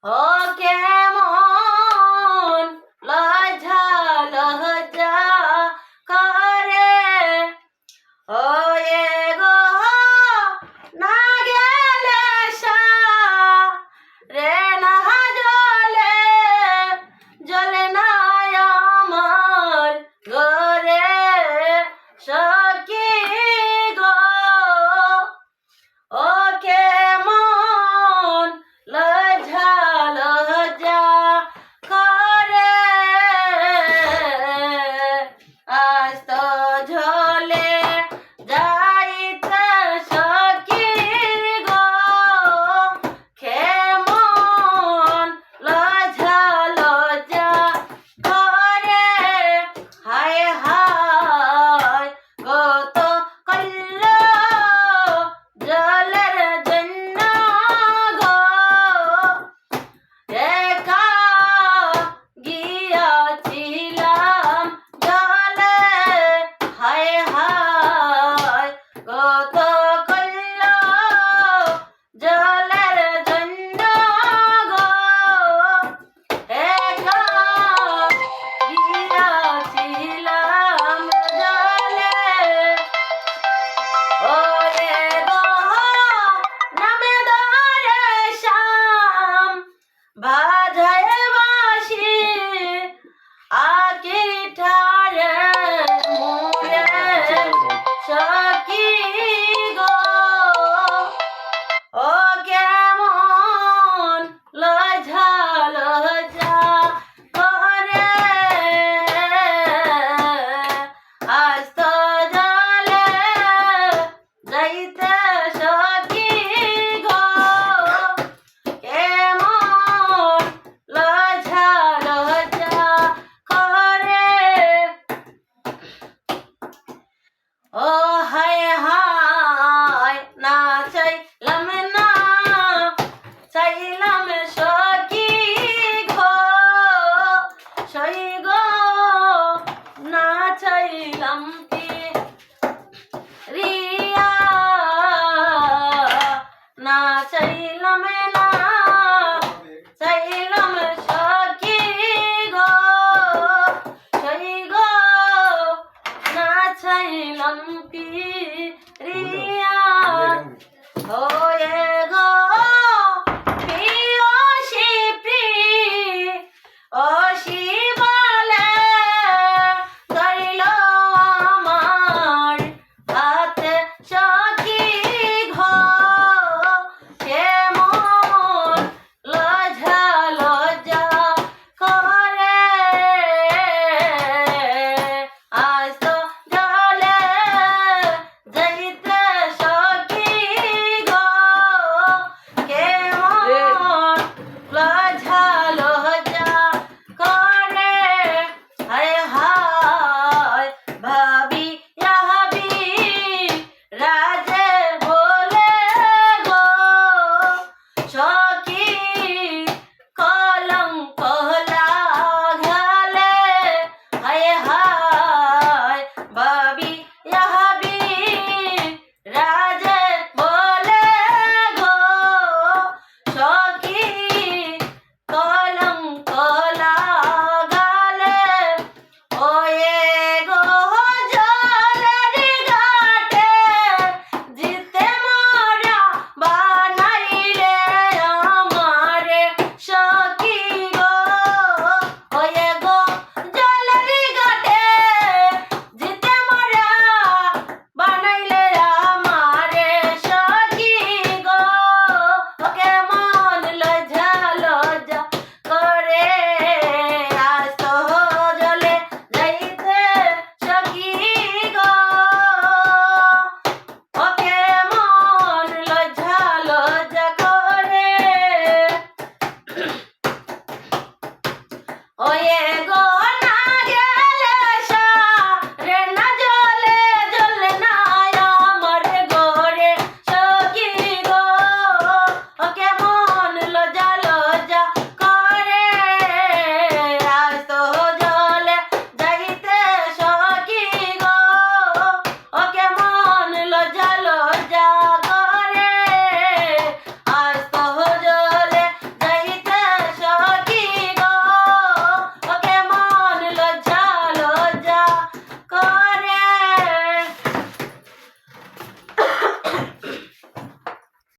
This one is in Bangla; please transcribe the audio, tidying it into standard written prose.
ও কেমন লজ্জা লজ্জা করে ও এ গো না গেলে রে না জলে জলে না আমার ঘরে সখী গো ও কেমন লজ্জা লজ্জা করে আজ তো ঝলে যাইতে সখী গো কেমন লজ্জা লজ্জা করে হায় হায় কত কল্ল জলের জন্য গো একা গিয়াছিলাম জলে হায় হায় কত কল্ল জলের জন্য গো একা গিয়াছিলাম জলে ওরে গো নামে ধরে শ্যাম বাজায় বাঁশি আকি ঠারে মুরে সখী গো ও কেমন লজ্জা লজ্জা করে আজ তো জলে যাইতে সখী গো কেমন লজ্জা লজ্জা করে ও হায় হায় না চাইলাম না চাইলাম সখী গো সই গো না চাইলাম কি রিয়া না চাইলাম না